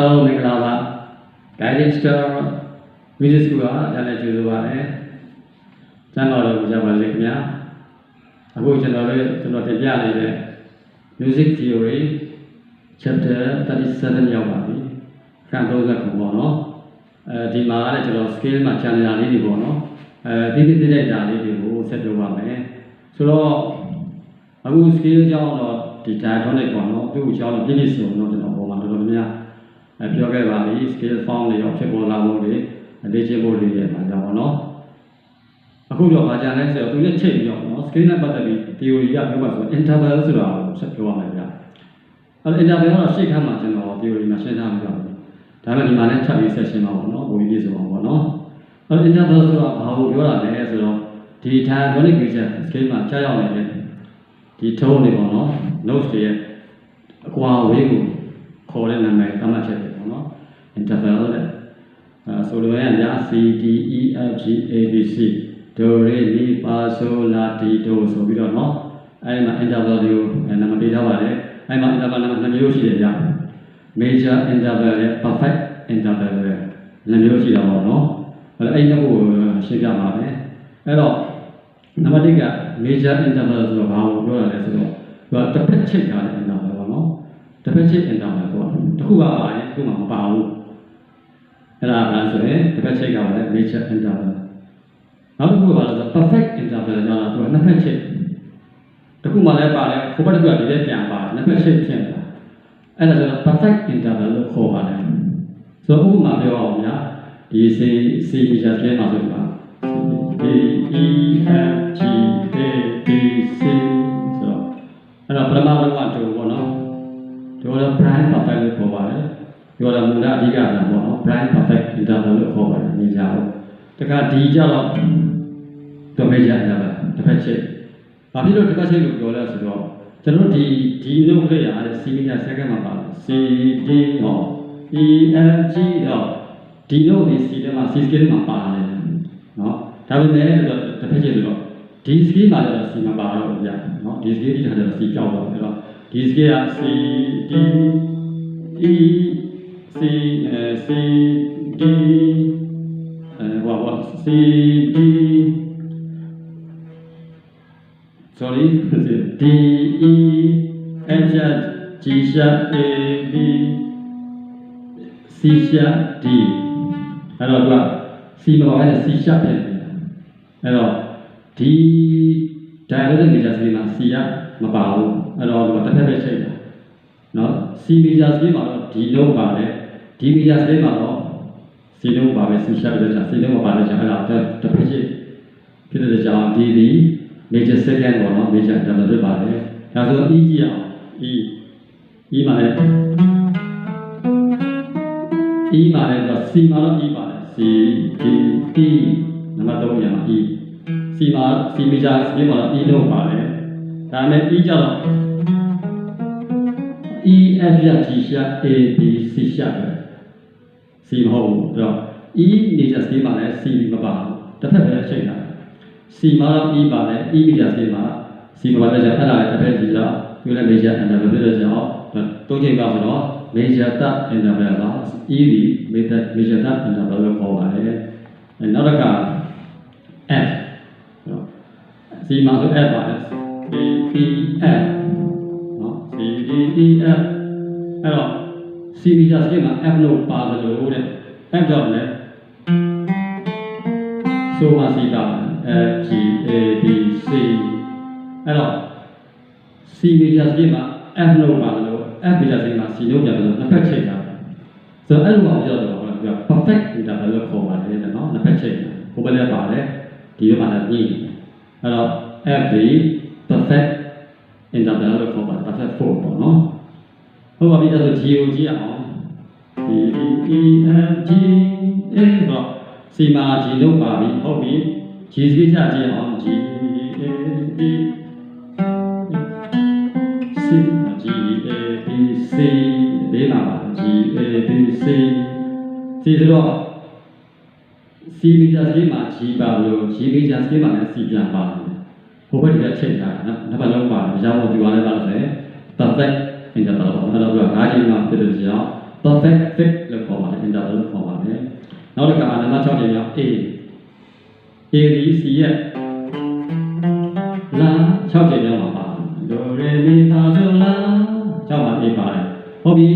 Hello, Minglawa. Guiding Star Music School, Jana Juzuba, Channel Java Likmia, Abu General, Music Theory, Chapter 37 Yawabi, Cantosa Kubono, Dima, Scale, Machanani Bono, Didi Dali, set over. So, Abu Skill John. ဒီ diatonic ပေါ့နော်သူ့ကိုကြောင်းပြည့်ပြည့်စုံတော့ကျွန်တော်ပုံမှန်တော်တော်များပြောခဲ့ပါပြီ scale form တွေရောဖြစ်ပေါ်လာမှုတွေလေ့ကျင့်ဖို့တွေရဲ့မှာကြောင်းပေါ့နော်အခုတော့ဗာကြံလဲဆိုတော့သူနဲ့ချိန်ပြီးတော့နော် scale နဲ့ပတ်သက်ပြီး theory ကပြောပါဆို interval ဆိုတာကိုဆက်ပြောရမယ်ဗျအဲ့ interval ကတော့ရှေ့ခန်းမှာကျွန်တော် theory မှာရှင်းထားပြီးတော့ဒါပေမဲ့ဒီမှာလည်းထပ်ပြီး session မှာပေါ့နော်ပုံပြည့်စုံအောင်ပေါ့နော်အဲ့ interval ဆိုတာဘာကိုပြောတာလဲဆိုတော့ဒီ diatonic region scale မှာကြားရောက်နေတဲ့ဒီ tone တွေပေါ့နော် notes တွေရဲ့အကွာအဝေးကိုခေါ်တဲ့နာမည်သတ်မှတ်ချက်တွေပေါ့နော် interval တဲ့ဆိုလိုရရင်ညာ C D E F G A B C do re mi fa so la ti do ဆိုပြီးတော့နော်အဲဒီမှာ interval တွေကိုနာမည်ပေးထားပါတယ်အဲဒီမှာ interval နာမည်2မျိုးရှိတယ်ဗျ major interval နဲ့ perfect interval နဲ့2မျိုးရှိတာပေါ့နော်အဲဒီနှစ်ခုကိုရှင်းပြပါမယ်အဲ့တော့နံပါတ်1က major interval ဆိုတော့ဘာကိုပြောတာလဲဆိုတော့တစ်ဖက်ချိတ်ထားတဲ့ interval ပေါ့နော်တစ်ဖက်ချိတ် interval ပေါ့တစ်ခုကပါတယ်တစ်ခုမှမပါဘူးအဲ့ဒါကဆိုရင်တစ်ဖက်ချိတ်ကလည်း major interval နောက်တစ်ခုကဘာလဲဆိုတော့ perfect interval ကျတော့သူကနှစ်ဖက်ချိတ်တစ်ခုမှလည်းပါတယ်ဟိုဘက်တစ်ခုကဒီထဲပြန်ပါတယ်နှစ်ဖက်ချိတ်ဖြစ်နေတာအဲ့ဒါဆိုတော့ perfect interval လို့ခေါ်ပါတယ်ဆိုတော့ဥပမာပြောအောင်ဗျာဒီ C major scale မှာဆိုတော့D E F G A B C ဆိုတော့အဲ့တော့ပထမဆုံးကတူပေါ့နော်ဒီကတော့ prime perfect လို့ခေါ်ပါတယ်ဒီကတော့မူလအဓိကဆန်ပေါ့နော် prime perfect interval လို့ခေါ်ပါတယ်နေကြအောင်တခါဒီကြတော့ major interval တစ်ဖက်ချိတ်ဘာဖြစ်လို့တစ်ဖက်ချိတ်လို့ပြောလဲဆိုတော့ကျွန်တော်ဒီလုံးလေးရတယ် C major second မှာပါတယ် C D ဟော E F G တော့ဒီလုံးဒီ C ထဲမှာ C scale မှာပါတယ်နော်ဒါပေမဲ့တစ်ဖက်ချိတ်ဆိုတော့ဒီ scale မှာကျတော့ C မှာပါတော့ဗျာနော်ဒီ scale ဒီခါကျတော့ C ကြောက်တော့အဲ့တော့ဒီ scale က C D E C C D ဟော C D sorry D E F sharp G sharp A B C sharp D အဲ့တော့သူက C မှာပါတဲ့ C sharp ဖြစ်တယ်အဲ့တော့ဒီ diatonic major scale မှာ C ကမပါဘူးအဲ့တော့ဒီမှာတစ်ဖက်ပဲချိန်တာနော် C major scale မှာတော့ဒီလုံးပါတယ်ဒီ major scale မှာတော့ C လုံးပါပဲ C sharp ပဲကြာ C လုံးမပါတဲ့ကြာအဲ့ဒါတစ်ဖက်ရှိဖြစ်တဲ့ကြောင့်ဒီ major second ပေါ့နော် major interval ဖြစ်ပါတယ်ဒါဆို E ကြည့်အောင် E မှာလည်း E မှာလည်းတော့ C မှာတော့ E ပါတယ် C D E နံပါတ်3ရမှာ E C မှာ C major scale မှာတော့ E လုံးပါတယ်ဒါနဲ့ E ကြတော့ E F sharp G sharp A B C sharp ပဲ C မဟုတ်ဘူးအဲ့တော့ E major scale မှာလည်း C မပါဘူးတစ်ဖက်ပဲချိန်တာ C မှာတော့ E ပါတယ် E major scale မှာ C မပါတဲ့ကြောင့်အဲ့ဒါလည်းတစ်ဖက်ကြီးတော့ဒီလည်း major interval ဖြစ်တဲ့ကြောင့်သုံးချိန်ပါဆိုတော့ major third interval ပါ E ဒီ major third interval လို့ခေါ်ပါတယ်နောက်တစ်ခါ F C မှာဆို F ပါတယ် C D F နော် C D E F အဲ့တော့ C major scale မှာ F လို့ပါတယ်လို့တဲ့ F တော့လည်းဆိုမှ C တာ F G A B C အဲ့တော့ C major scale မှာ F လို့ပါတယ်လို့ F major scale မှာ C လို့ပြန်လို့နှစ်ဖက်ချိန်တာဆိုတော့အဲ့လိုမှပြောတော့ပြ perfect interval လို့ခေါ်ပါတယ်နော်နှစ်ဖက်ချိန်ဟိုဘက်လည်းပါတယ်ဒီဘက်မှာလည်းညှိအဲ့တော့ F ဒီ perfect interval လို့ခေါ်ပါတယ် perfect form ပေါ့နော်ဟုတ်ပါပြီအဲ့ဒါဆို G ကိုကြည့်အောင် C D E F G A တော့ C မှာ G လို့ပါပြီဟုတ်ပြီ G စီးချကြည့်အောင် G A B C G A B C လေးပါ G A B C C ဆိုတော့ C major scale မှာ G ပါလို့ G major scale မှာလည်း C ပြန်ပါတယ်ဟိုဘက်ဒီကချိန်ထားတယ်နော်နှစ်ပတ်လုံးပါတယ်အကြောင်းကိုဒီကလည်းပါလို့ဆိုရင် perfect interval ပေါ့အဲ့တော့သူက5ချိန်မှဖြစ်တဲ့ကြောင့် perfect fit လို့ခေါ်ပါတယ် interval လို့ခေါ်ပါတယ်နောက်တစ်ခါနံပါတ်6ချိန်မြောက် Aဒီ C ရဲ့လာ6ချိန်မြောက်မှာပါဒိုရေမီဖာဆိုလာ6မှာ A ပါတယ်ဟုတ်ပြီ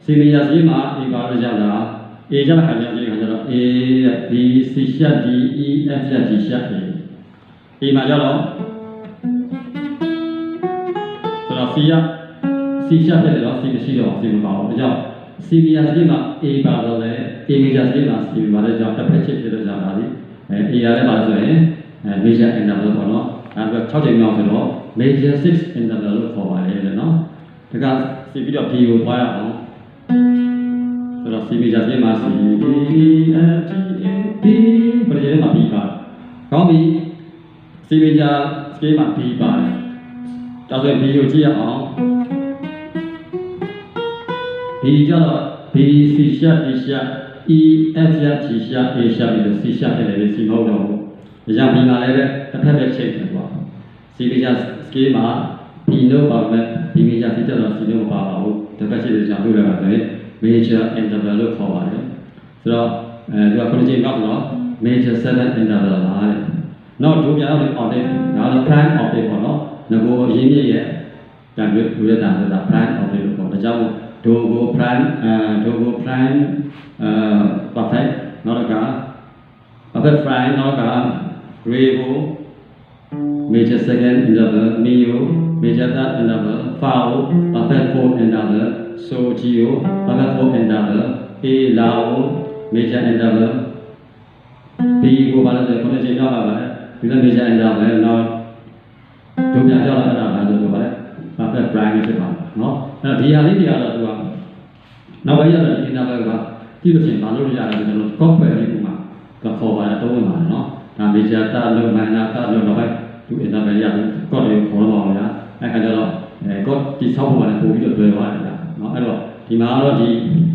C major စီမှာ A ပါလို့ရောက်တာ A ကျတဲ့ခါကျတော့ A B C sharp D E F sharp G sharp A မှာကျတော့ဆိုတော့ C ရ C sharp ဖြစ်တယ်တော့ C မရှိတော့ C မပါဘူးဒါကြောင့် C major စီမှာ A ပါတော့လေ A major စီမှာ C ပါတဲ့ကြောင့်တစ်ဖက်ချစ်ဖြစ်လို့ရောက်တာဒီA ရလည်းပါလို့ဆိုရင်major interval ပေါ့နော်အဲဒါ6ချိန်မြောက်ဆိုတော့ major 6 interval လို့ခေါ်ပါတယ်လေနော်ဒါက C ပြီးတော့ B ကိုတွားရအောင်ဆိုတော့ C major စီမှာ C D E F G A B ဘယ်လိုလဲမှာ B ပါကောင်းပြီ C major စီမှာ B ပါတယ်ဒါဆိုရင် B ကိုကြည့်ရအောင် B ကျတော့ B C sharp D sharp E F sharp G sharp A sharp ပြီးတော့ C sharp ဖြစ်တယ်လေ C မဟုတ်တော့ဘူးဒါကြောင့် B မှာလည်းတစ်ဖက်ပဲချိန်တယ်ကွာ C major scale မှာ B လို့ပါမယ် B major စီတက်တော့ C လို့မပါပါဘူးတစ်ဖက်ချိန်တဲ့ကြောင့်တွေ့ရပါဆိုရင် major interval လို့ခေါ်ပါတယ်ဆိုတော့သူက9ချိန်မြောက်ဆိုတော့ major 7 interval ပါတဲ့နောက်ဒုပြန်ရောက်တဲ့ octave ဒါတော့ prime octave ပေါ့နော်ငကိုအရင်းမြစ်ရဲ့တန်တွေ့ရတာဆိုတာ prime octave လို့ခေါ်ဒါကြောင့်ဒိုကို prime perfect နောက်က perfect prime နောက်က re ကို major second interval mi ကို major third interval fa ကို perfect fourth interval so g ကို perfect fourth interval a လာကို major interval b ကိုဘာလို့လဲခုနကချိန်တော့ပါပါတယ်ဒီလို major interval နောက်ဒုပြန်ကြောက်လာတာပါဆိုတော့ပါတယ် perfect prime ဖြစ်ပါနော်အဲ့ဒီဟာလေးတွေကတော့သူကနောက်ပိုင်းကျတော့ interval ကကြည့်လို့ရှိရင်ဘာလို့ရတာလဲကျွန်တော် compare လေးပုံမှာကခေါ်ပါတယ်တော့ဝင်ပါတယ်နော်ဒါ major တာလို့ minor တာလို့တော့ပဲသူ interval ရတယ် code လေးခေါ်တော့ပါဗျာအဲ့ခါကျတော့code ဒီဆောက်ဖို့ပါတယ်ပို့ပြီးတော့တွဲသွားတယ်ဗျာနော်အဲ့တော့ဒီမှာတော့ဒီ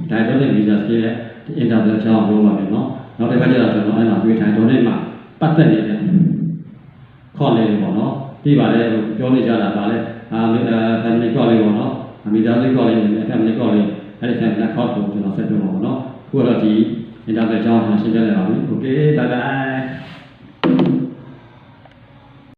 dynamic major scale ရဲ့ interval ချောင်းပြောပါမယ်နော်နောက်တစ်ခါကျတော့ကျွန်တော်အဲ့မှာတွေ့ထိုင်တော့နေမှာပတ်သက်နေတဲ့ code လေးပေါ့နော်ဒီပါလေပြောနေကြတာပါလေfamily code လေးပေါ့နော်မိသားစု code လေးနဲ့ family code လေးအဲ့ဒီ family code ကိုကျွန်တော်ဆက်ပြောပါမယ်နော်ခုတော့ဒီ interval ချောင်းရှင်းပြလိုက်ပါပြီ okay bye bye